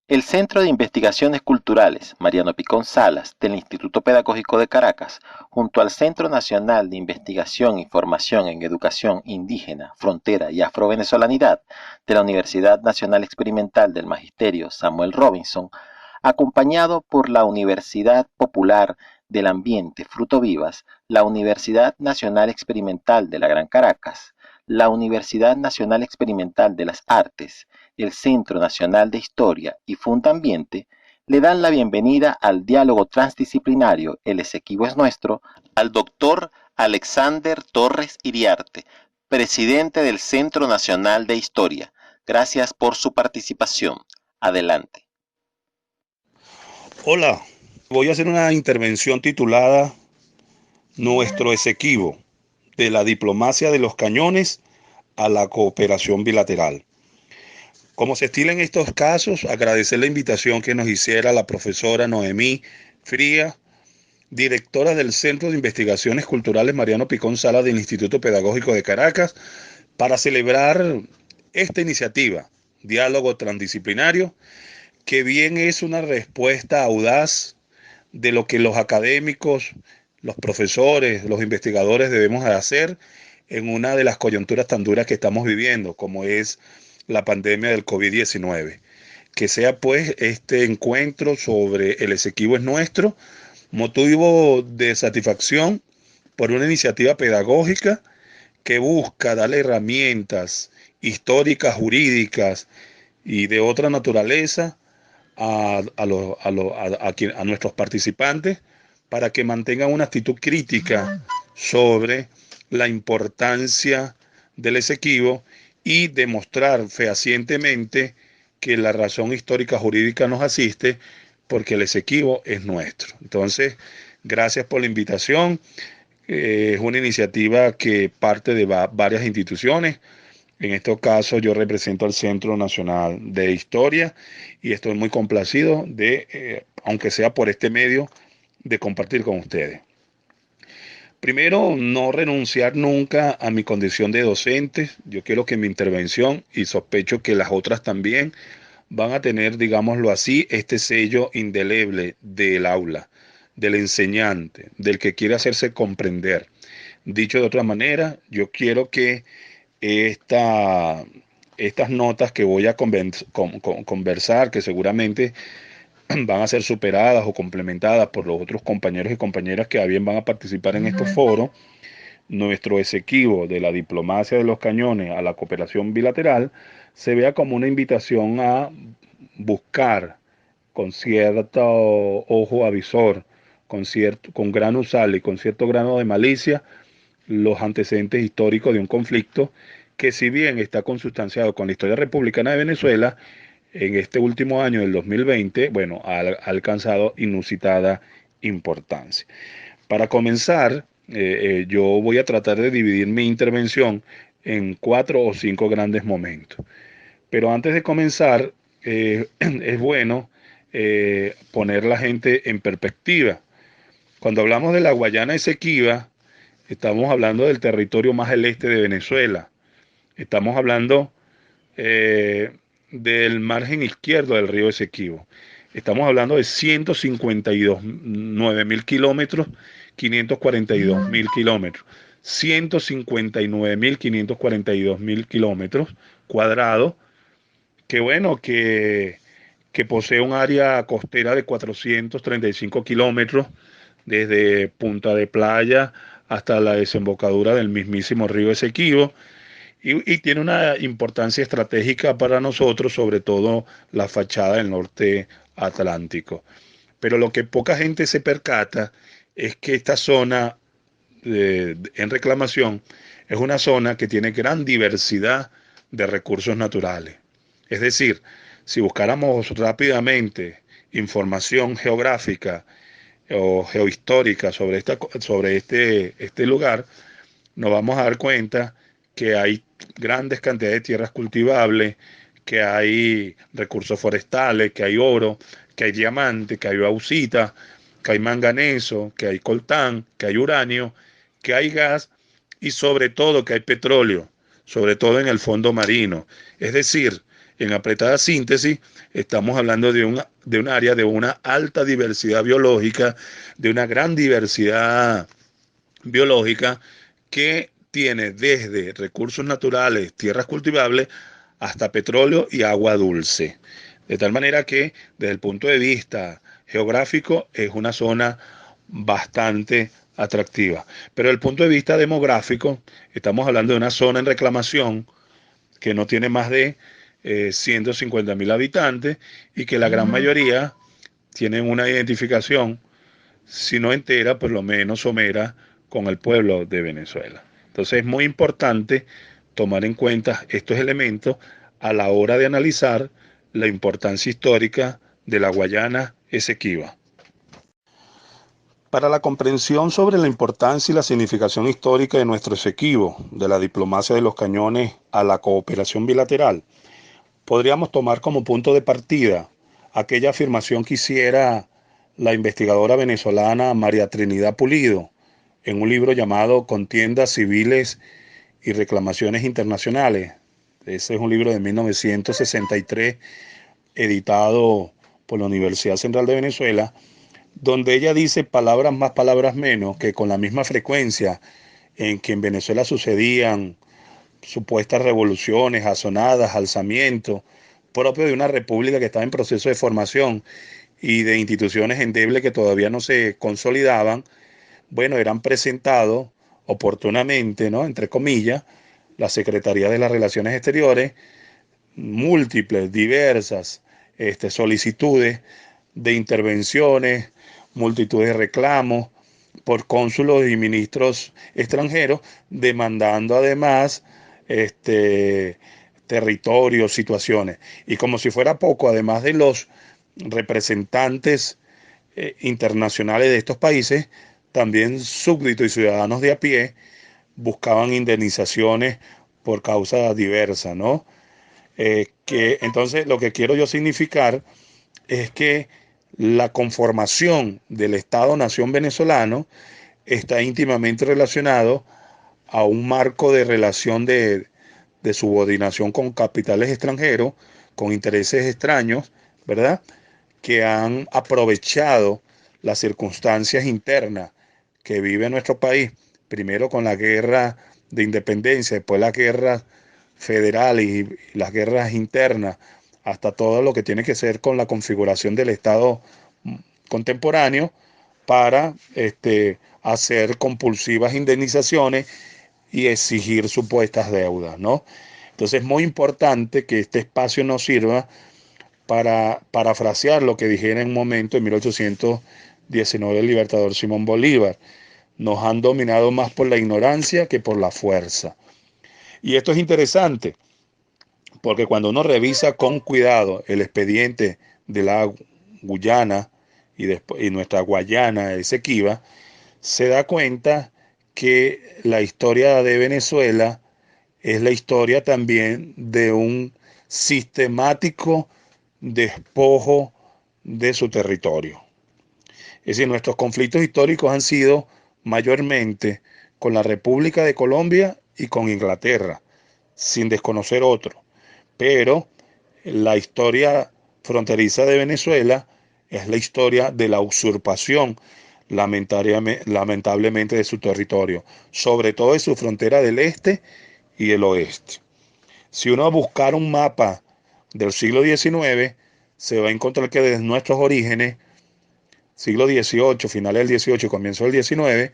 El Centro de Investigaciones Culturales Mariano Picón Salas del Instituto Pedagógico de Caracas, junto al Centro Nacional de Investigación y Formación en Educación Indígena, Frontera y Afrovenezolanidad de la Universidad Nacional Experimental del Magisterio Samuel Robinson, acompañado por la Universidad Popular del Ambiente Fruto Vivas, la Universidad Nacional Experimental de la Gran Caracas, la Universidad Nacional Experimental de las Artes, el Centro Nacional de Historia y Fundambiente, le dan la bienvenida al diálogo transdisciplinario El Esequibo es Nuestro al doctor Alexander Torres Iriarte, presidente del Centro Nacional de Historia. Gracias por su participación. Adelante. Hola, voy a hacer una intervención titulada Nuestro Esequibo, de la diplomacia de los cañones a la cooperación bilateral. Como se estila en estos casos, agradecer la invitación que nos hiciera la profesora Noemí Fría, directora del Centro de Investigaciones Culturales Mariano Picón Sala del Instituto Pedagógico de Caracas, para celebrar esta iniciativa, Diálogo Transdisciplinario, que bien es una respuesta audaz de lo que los académicos, los profesores, los investigadores debemos hacer en una de las coyunturas tan duras que estamos viviendo, como es la pandemia del COVID-19. Que sea pues este encuentro sobre el Esequibo es Nuestro, motivo de satisfacción por una iniciativa pedagógica que busca darle herramientas históricas, jurídicas y de otra naturaleza a nuestros participantes para que mantengan una actitud crítica sobre la importancia del Esequibo y demostrar fehacientemente que la razón histórica jurídica nos asiste porque el Esequibo es nuestro. Entonces, gracias por la invitación. Es una iniciativa que parte de varias instituciones. En este caso yo represento al Centro Nacional de Historia y estoy muy complacido de, aunque sea por este medio, de compartir con ustedes. Primero, no renunciar nunca a mi condición de docente. Yo quiero que mi intervención, y sospecho que las otras también, van a tener, digámoslo así, este sello indeleble del aula, del enseñante, del que quiere hacerse comprender. Dicho de otra manera, yo quiero que esta, estas notas que voy a conversar, que seguramente van a ser superadas o complementadas por los otros compañeros y compañeras que a bien van a participar en estos foros, nuestro Esequibo de la diplomacia de los cañones a la cooperación bilateral, se vea como una invitación a buscar con cierto ojo avisor, con gran usal y con cierto grano de malicia, los antecedentes históricos de un conflicto que, si bien está consustanciado con la historia republicana de Venezuela, en este último año del 2020, bueno, ha alcanzado inusitada importancia. Para comenzar, yo voy a tratar de dividir mi intervención en 4 o 5 grandes momentos. Pero antes de comenzar, es bueno poner la gente en perspectiva. Cuando hablamos de la Guayana Esequiba, estamos hablando del territorio más al este de Venezuela. Estamos hablando eh, del margen izquierdo del río Esequibo. Estamos hablando de 159.000 kilómetros, 542.000 kilómetros. 159.542.000 kilómetros cuadrados, que bueno, que posee un área costera de 435 kilómetros, desde Punta de Playa hasta la desembocadura del mismísimo río Esequibo, y tiene una importancia estratégica para nosotros, sobre todo la fachada del norte atlántico. Pero lo que poca gente se percata es que esta zona en reclamación es una zona que tiene gran diversidad de recursos naturales. Es decir, si buscáramos rápidamente información geográfica o geohistórica sobre este lugar, nos vamos a dar cuenta que hay grandes cantidades de tierras cultivables, que hay recursos forestales, que hay oro, que hay diamante, que hay bauxita, que hay manganeso, que hay coltán, que hay uranio, que hay gas y sobre todo que hay petróleo, sobre todo en el fondo marino. Es decir, En apretada síntesis, estamos hablando de un área de una alta diversidad biológica, de una gran diversidad biológica que tiene desde recursos naturales, tierras cultivables, hasta petróleo y agua dulce. De tal manera que desde el punto de vista geográfico es una zona bastante atractiva. Pero desde el punto de vista demográfico, estamos hablando de una zona en reclamación que no tiene más de 150.000 habitantes y que la gran mayoría tienen una identificación, si no entera, por lo menos somera, con el pueblo de Venezuela. Entonces es muy importante tomar en cuenta estos elementos a la hora de analizar la importancia histórica de la Guayana Esequiba. Para la comprensión sobre la importancia y la significación histórica de nuestro Esequibo, de la diplomacia de los cañones a la cooperación bilateral, podríamos tomar como punto de partida aquella afirmación que hiciera la investigadora venezolana María Trinidad Pulido en un libro llamado Contiendas Civiles y Reclamaciones Internacionales. Ese es un libro de 1963, editado por la Universidad Central de Venezuela, donde ella dice palabras más, palabras menos, que con la misma frecuencia en que en Venezuela sucedían supuestas revoluciones, azonadas, alzamientos, propio de una república que estaba en proceso de formación y de instituciones endebles que todavía no se consolidaban, bueno, eran presentados oportunamente, ¿no?, entre comillas, la Secretaría de las Relaciones Exteriores, múltiples, diversas solicitudes de intervenciones, multitud de reclamos por cónsulos y ministros extranjeros, demandando además territorios, situaciones. Y como si fuera poco, además de los representantes internacionales de estos países, también súbditos y ciudadanos de a pie buscaban indemnizaciones por causas diversas, ¿no? Que entonces lo que quiero yo significar es que la conformación del Estado-Nación venezolano está íntimamente relacionado a un marco de relación de subordinación con capitales extranjeros, con intereses extraños, ¿verdad?, que han aprovechado las circunstancias internas que vive nuestro país, primero con la guerra de independencia, después las guerras federales y las guerras internas, hasta todo lo que tiene que ver con la configuración del Estado contemporáneo, para hacer compulsivas indemnizaciones y exigir supuestas deudas, ¿no? Entonces es muy importante que este espacio nos sirva para parafrasear lo que dijera en un momento en 1819 el libertador Simón Bolívar: nos han dominado más por la ignorancia que por la fuerza. Y esto es interesante, porque cuando uno revisa con cuidado el expediente de la Guyana y nuestra Guayana Esequiba, se da cuenta que la historia de Venezuela es la historia también de un sistemático despojo de su territorio. Es decir, nuestros conflictos históricos han sido mayormente con la República de Colombia y con Inglaterra, sin desconocer otro. Pero la historia fronteriza de Venezuela es la historia de la usurpación, lamentablemente, de su territorio, sobre todo de su frontera del este y el oeste. Si uno va a buscar un mapa del siglo XIX, se va a encontrar que desde nuestros orígenes, siglo XVIII, finales del XVIII, comienzo del XIX,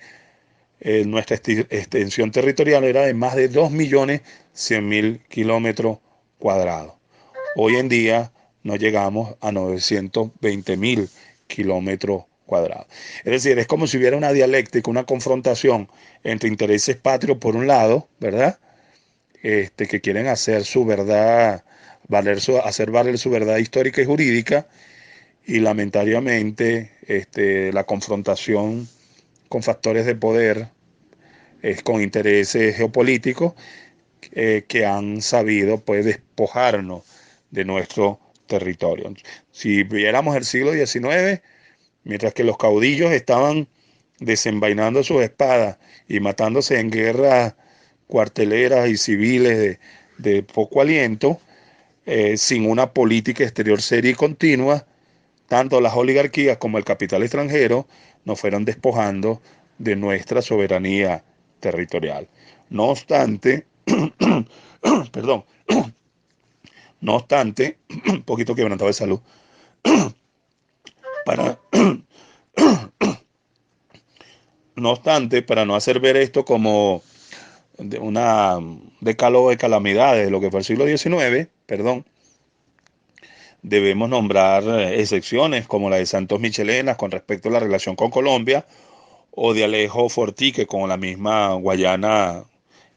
nuestra extensión territorial era de más de 2.100.000 kilómetros cuadrados. Hoy en día no llegamos a 920.000 kilómetros cuadrados. Es decir, es como si hubiera una dialéctica, una confrontación entre intereses patrios por un lado, ¿verdad?, que quieren hacer su verdad, hacer valer su verdad histórica y jurídica, y lamentablemente la confrontación con factores de poder, con intereses geopolíticos que han sabido, pues, despojarnos de nuestro territorio. Si viéramos el siglo XIX, mientras que los caudillos estaban desenvainando sus espadas y matándose en guerras cuarteleras y civiles de poco aliento, sin una política exterior seria y continua, tanto las oligarquías como el capital extranjero nos fueron despojando de nuestra soberanía territorial. No obstante, perdón, no obstante, un poquito quebrantado de salud, para, no obstante, para no hacer ver esto como de una decálogo de calamidades de lo que fue el siglo XIX, perdón, debemos nombrar excepciones como la de Santos Michelenas con respecto a la relación con Colombia, o de Alejo Fortique con la misma Guayana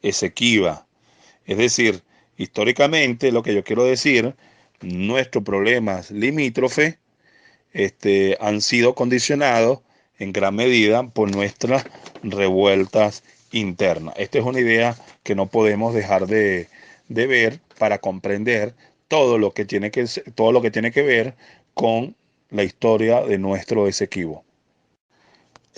Esequiba. Es decir, históricamente, lo que yo quiero decir, nuestros problemas limítrofes han sido condicionados en gran medida por nuestras revueltas internas. Esta es una idea que no podemos dejar de ver para comprender todo lo que tiene que ver con la historia de nuestro Esequibo.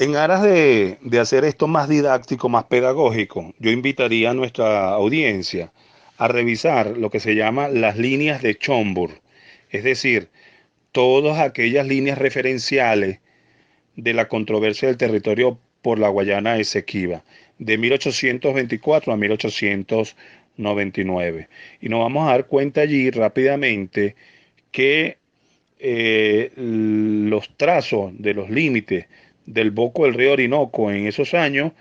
En aras de hacer esto más didáctico, más pedagógico, yo invitaría a nuestra audiencia a revisar lo que se llama las líneas de Chomburg, es decir, todas aquellas líneas referenciales de la controversia del territorio por la Guayana Esequiba, de 1824 a 1899. Y nos vamos a dar cuenta allí rápidamente que los trazos de los límites del Boco del río Orinoco en esos años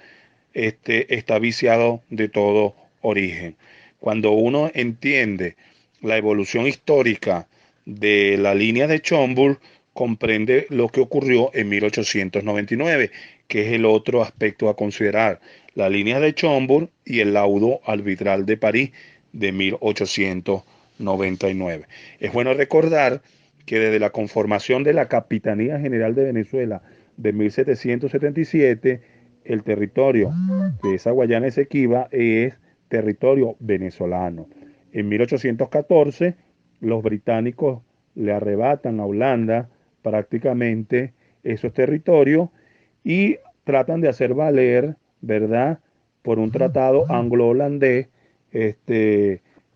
está viciado de todo origen. Cuando uno entiende la evolución histórica de la línea de Chomburg, comprende lo que ocurrió en 1899, que es el otro aspecto a considerar, la línea de Chomburg y el laudo arbitral de París de 1899. Es bueno recordar que desde la conformación de la Capitanía General de Venezuela de 1777, el territorio de esa Guayana Esequiba es territorio venezolano. En 1814, los británicos le arrebatan a Holanda prácticamente esos territorios y tratan de hacer valer, ¿verdad?, por un tratado anglo-holandés,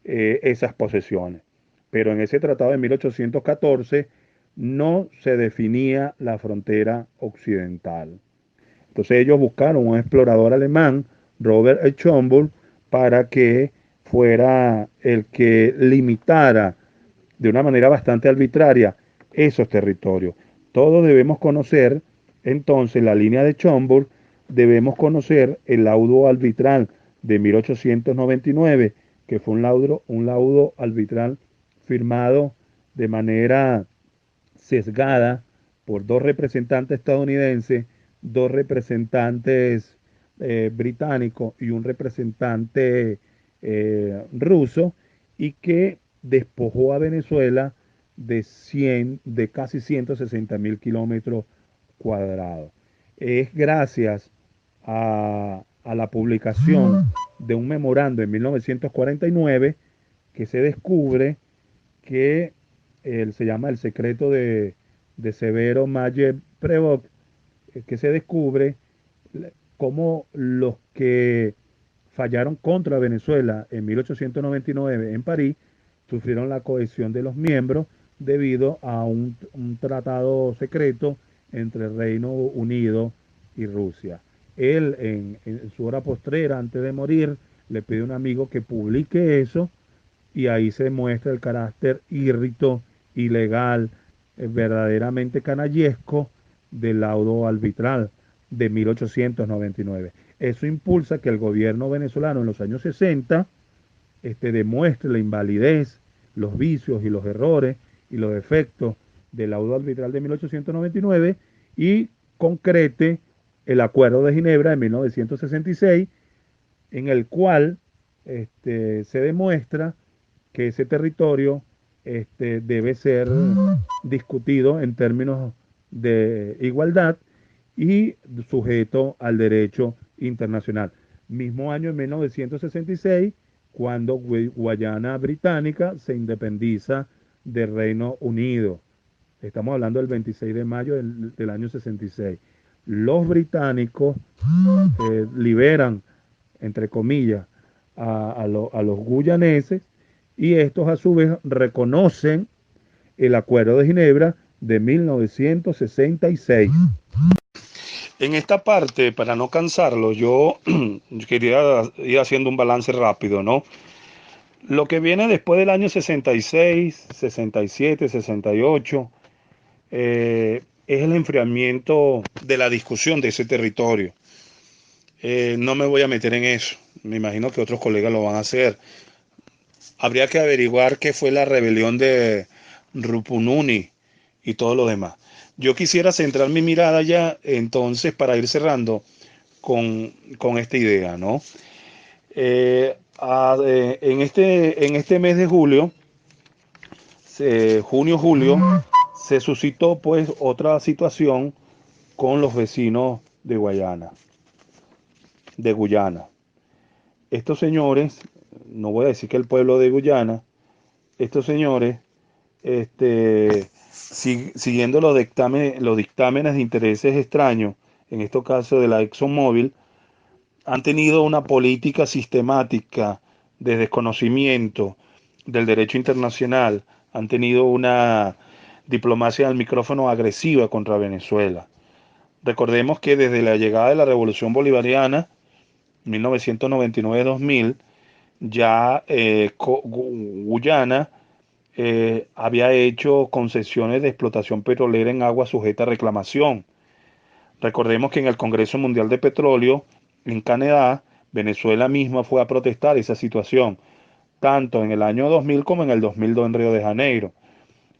esas posesiones. Pero en ese tratado de 1814 no se definía la frontera occidental. Entonces ellos buscaron un explorador alemán, Robert Schomburg, para que fuera el que limitara de una manera bastante arbitraria esos territorios. Todos debemos conocer entonces la línea de Schomburg, debemos conocer el laudo arbitral de 1899, que fue un laudo arbitral firmado de manera sesgada por dos representantes estadounidenses, dos representantes británicos y un representante ruso, y que despojó a Venezuela de casi 160.000 kilómetros cuadrados. Es gracias a la publicación de un memorando en 1949 que se descubre que se llama El secreto de Severo Mayer Prevot, que se descubre cómo los que fallaron contra Venezuela en 1899 en París sufrieron la cohesión de los miembros debido a un tratado secreto entre el Reino Unido y Rusia. Él, en su hora postrera, antes de morir, le pide a un amigo que publique eso, y ahí se muestra el carácter írrito, ilegal, verdaderamente canallesco del laudo arbitral de 1899. Eso impulsa que el gobierno venezolano en los años 60 demuestre la invalidez, los vicios y los errores y los defectos del laudo arbitral de 1899 y concrete el Acuerdo de Ginebra de 1966, en el cual se demuestra que ese territorio debe ser discutido en términos de igualdad y sujeto al derecho internacional. Mismo año, en 1966, cuando Guayana Británica se independiza del Reino Unido. Estamos hablando del 26 de mayo del año 66. Los británicos liberan, entre comillas, a los guyaneses, y estos a su vez reconocen el Acuerdo de Ginebra de 1966. En esta parte, para no cansarlo, yo quería ir haciendo un balance rápido, ¿no? Lo que viene después del año 66, 67, 68, es el enfriamiento de la discusión de ese territorio. No me voy a meter en eso, me imagino que otros colegas lo van a hacer. Habría que averiguar qué fue la rebelión de Rupununi y todo lo demás. Yo quisiera centrar mi mirada ya entonces para ir cerrando con esta idea, ¿no? En este mes de julio, junio-julio, se suscitó pues otra situación con los vecinos de Guyana. Estos señores, no voy a decir que el pueblo de Guyana, estos señores, siguiendo los dictámenes de intereses extraños, en este caso de la ExxonMobil, han tenido una política sistemática de desconocimiento del derecho internacional, han tenido una diplomacia al micrófono agresiva contra Venezuela. Recordemos que desde la llegada de la Revolución Bolivariana, 1999-2000, ya Guyana había hecho concesiones de explotación petrolera en agua sujeta a reclamación. Recordemos que en el Congreso Mundial de Petróleo, en Canadá, Venezuela misma fue a protestar esa situación, tanto en el año 2000 como en el 2002 en Río de Janeiro.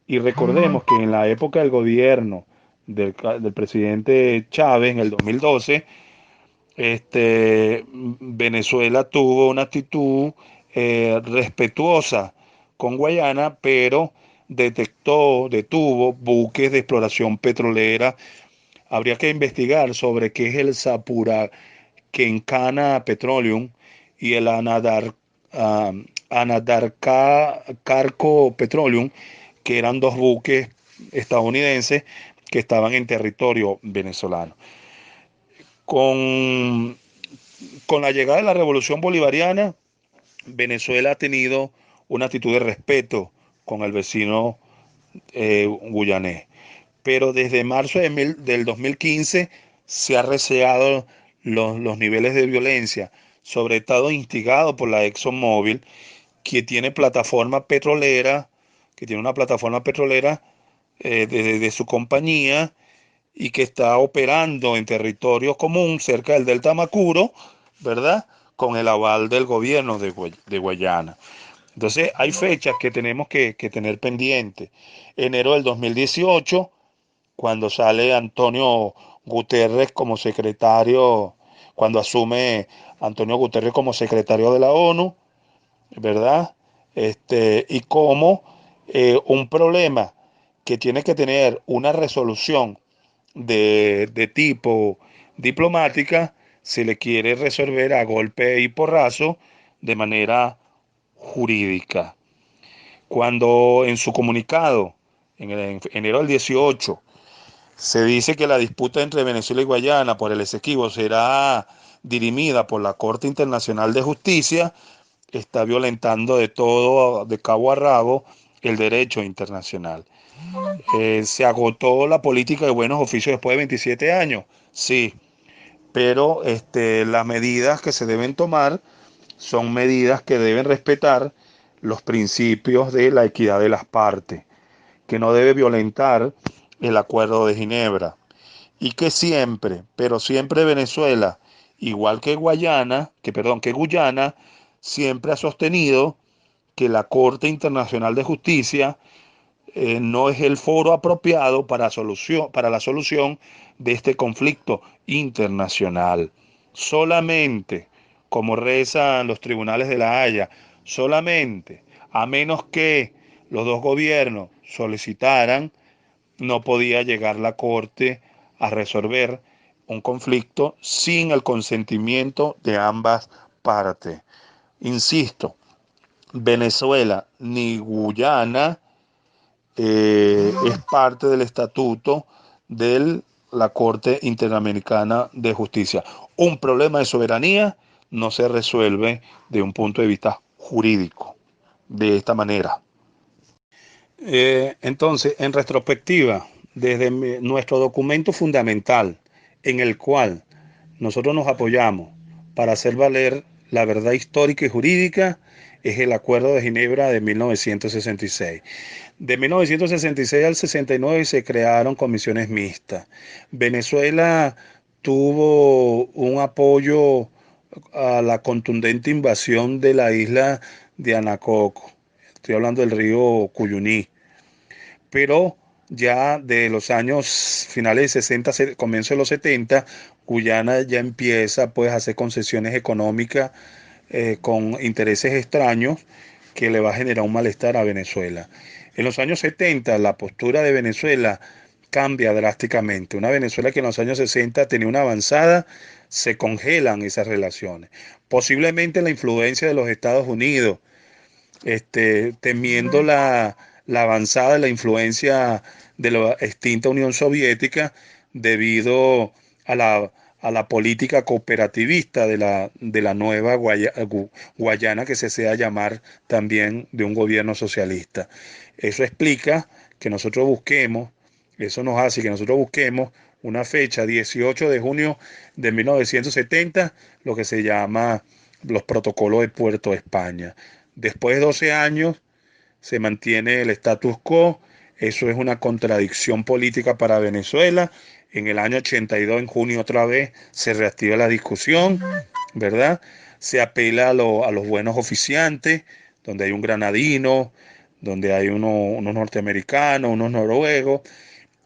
Y recordemos que en la época del gobierno del presidente Chávez, en el 2012, Venezuela tuvo una actitud respetuosa con Guayana, pero detuvo buques de exploración petrolera. Habría que investigar sobre qué es el Sapurakencana Petroleum y el Anadarko Petroleum, que eran dos buques estadounidenses que estaban en territorio venezolano. Con, con la llegada de la Revolución Bolivariana, Venezuela ha tenido una actitud de respeto con el vecino guyanés. Pero desde marzo del 2015 se ha reseado los niveles de violencia, sobre todo instigado por la ExxonMobil, que tiene plataforma petrolera, que tiene una plataforma petrolera de su compañía y que está operando en territorio común cerca del Delta Macuro, ¿verdad? Con el aval del gobierno de Guayana. Entonces, hay fechas que tenemos que tener pendientes. Enero del 2018, cuando sale Antonio Guterres como secretario, cuando asume Antonio Guterres como secretario de la ONU, ¿verdad? Y como un problema que tiene que tener una resolución de tipo diplomática se le quiere resolver a golpe y porrazo de manera jurídica. Cuando en su comunicado, en enero del 18, se dice que la disputa entre Venezuela y Guayana por el Esequibo será dirimida por la Corte Internacional de Justicia, está violentando de todo, de cabo a rabo, el derecho internacional. ¿Se agotó la política de buenos oficios después de 27 años? Sí, pero las medidas que se deben tomar son medidas que deben respetar los principios de la equidad de las partes, que no debe violentar el Acuerdo de Ginebra y que siempre, pero siempre Venezuela, igual que que Guyana, siempre ha sostenido que la Corte Internacional de Justicia no es el foro apropiado para la solución de este conflicto internacional. Solamente, como rezan los tribunales de La Haya, solamente, a menos que los dos gobiernos solicitaran, no podía llegar la Corte a resolver un conflicto sin el consentimiento de ambas partes. Insisto, Venezuela ni Guyana es parte del estatuto de la Corte Interamericana de Justicia. Un problema de soberanía no se resuelve de un punto de vista jurídico, de esta manera. Entonces, en retrospectiva, desde nuestro documento fundamental, en el cual nosotros nos apoyamos para hacer valer la verdad histórica y jurídica, es el Acuerdo de Ginebra de 1966. De 1966 al 69 se crearon comisiones mixtas. Venezuela tuvo un apoyo a la contundente invasión de la isla de Anacoco. Estoy hablando del río Cuyuní. Pero ya de los años finales de 60, comienzo de los 70, Guyana ya empieza pues a hacer concesiones económicas con intereses extraños que le va a generar un malestar a Venezuela. En los años 70 la postura de Venezuela cambia drásticamente. Una Venezuela que en los años 60 tenía una avanzada, se congelan esas relaciones. Posiblemente la influencia de los Estados Unidos, temiendo la avanzada de la influencia de la extinta Unión Soviética debido a la política cooperativista de la nueva Guayana, que se sea llamar también de un gobierno socialista. Eso explica que nosotros busquemos, eso nos hace que nosotros busquemos una fecha, 18 de junio de 1970, lo que se llama los protocolos de Puerto España. Después de 12 años se mantiene el status quo. Eso es una contradicción política para Venezuela. En el año 82, en junio, otra vez se reactiva la discusión, ¿verdad? Se apela a los buenos oficiantes, donde hay un granadino, donde hay unos norteamericanos, unos noruegos.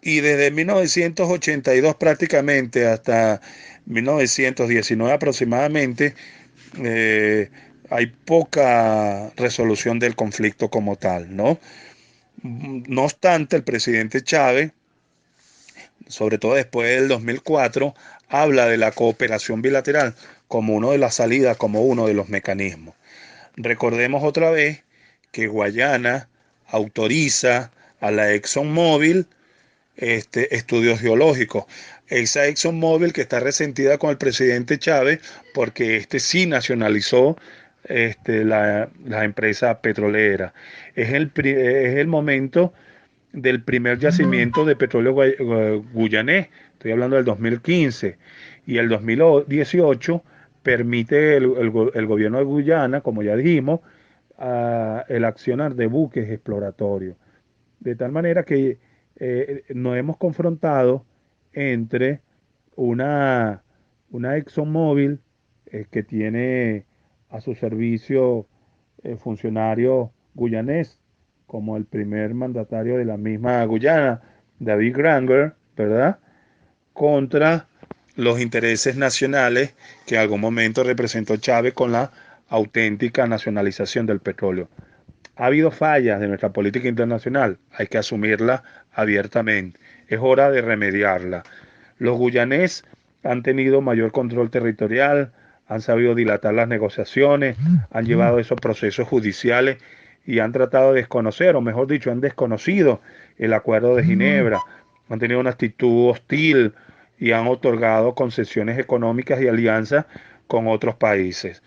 Y desde 1982 prácticamente hasta 1919 aproximadamente, hay poca resolución del conflicto como tal, ¿no? No obstante, el presidente Chávez, sobre todo después del 2004, habla de la cooperación bilateral como una de las salidas, como uno de los mecanismos. Recordemos otra vez que Guayana autoriza a la ExxonMobil estudios geológicos. Esa ExxonMobil que está resentida con el presidente Chávez porque sí nacionalizó la empresa petrolera. Es el momento del primer yacimiento de petróleo guyanés, estoy hablando del 2015, y el 2018 permite el gobierno de Guyana, como ya dijimos, el accionar de buques exploratorios. De tal manera que nos hemos confrontado entre una, una ExxonMobil que tiene a su servicio funcionarios guyanés, como el primer mandatario de la misma Guyana, David Granger, ¿verdad? Contra los intereses nacionales que en algún momento representó Chávez con la auténtica nacionalización del petróleo. Ha habido fallas de nuestra política internacional, hay que asumirla abiertamente. Es hora de remediarla. Los guyanés han tenido mayor control territorial, han sabido dilatar las negociaciones, han llevado esos procesos judiciales y han tratado de desconocer, o mejor dicho, han desconocido el Acuerdo de Ginebra, han tenido una actitud hostil y han otorgado concesiones económicas y alianzas con otros países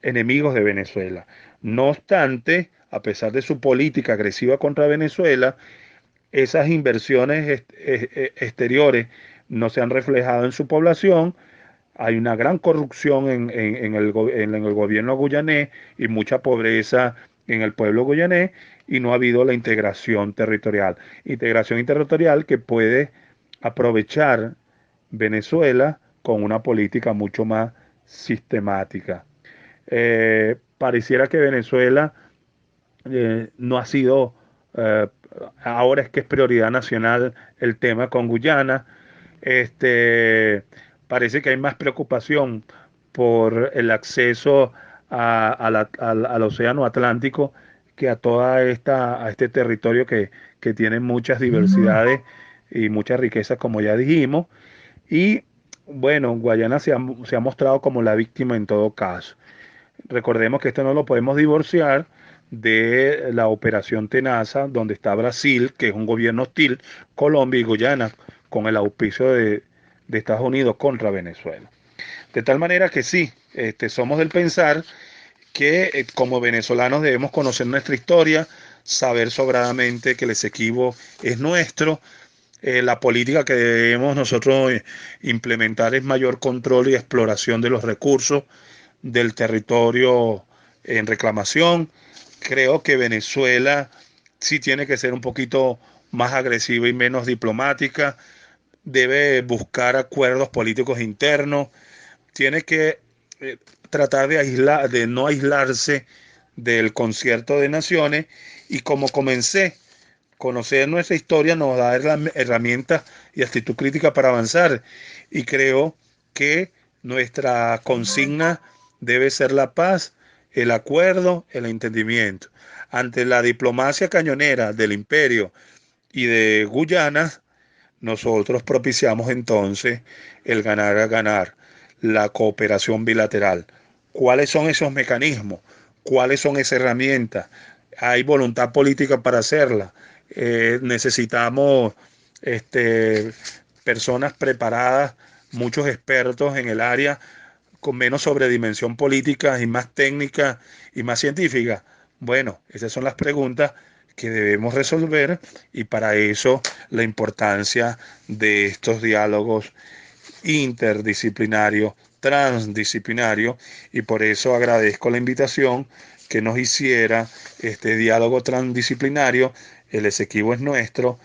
enemigos de Venezuela. No obstante, a pesar de su política agresiva contra Venezuela, esas inversiones exteriores no se han reflejado en su población. Hay una gran corrupción en el gobierno guyanés y mucha pobreza en el pueblo guyanés y no ha habido la integración territorial. Integración territorial que puede aprovechar Venezuela con una política mucho más sistemática. Pareciera que Venezuela no ha sido, ahora es que es prioridad nacional el tema con Guyana. Parece que hay más preocupación por el acceso al Océano Atlántico que a este territorio que tiene muchas diversidades y muchas riquezas, como ya dijimos. Y bueno, Guayana se ha mostrado como la víctima en todo caso. Recordemos que esto no lo podemos divorciar de la operación Tenaza, donde está Brasil, que es un gobierno hostil, Colombia y Guyana, con el auspicio de Estados Unidos contra Venezuela. De tal manera que sí, somos del pensar que como venezolanos debemos conocer nuestra historia, saber sobradamente que el Esequibo es nuestro. La política que debemos nosotros implementar es mayor control y exploración de los recursos del territorio en reclamación. Creo que Venezuela sí tiene que ser un poquito más agresiva y menos diplomática, debe buscar acuerdos políticos internos, tiene que tratar de no aislarse del concierto de naciones, y como comencé, conocer nuestra historia nos da herramientas y actitud crítica para avanzar, y creo que nuestra consigna debe ser la paz, el acuerdo, el entendimiento. Ante la diplomacia cañonera del imperio y de Guyana, nosotros propiciamos entonces el ganar a ganar, la cooperación bilateral. ¿Cuáles son esos mecanismos? ¿Cuáles son esas herramientas? ¿Hay voluntad política para hacerla? Necesitamos este, personas preparadas, muchos expertos en el área, con menos sobredimensión política y más técnica y más científica. Bueno, esas son las preguntas que debemos resolver, y para eso la importancia de estos diálogos interdisciplinarios, transdisciplinarios, y por eso agradezco la invitación que nos hiciera este diálogo transdisciplinario. El Esequibo es nuestro,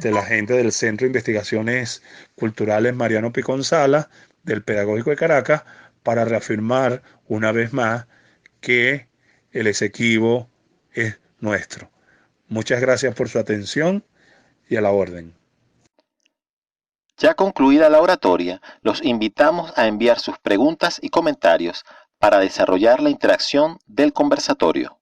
la gente del Centro de Investigaciones Culturales Mariano Picón Sala, del Pedagógico de Caracas, para reafirmar una vez más que el Esequibo es nuestro. Muchas gracias por su atención y a la orden. Ya concluida la oratoria, los invitamos a enviar sus preguntas y comentarios para desarrollar la interacción del conversatorio.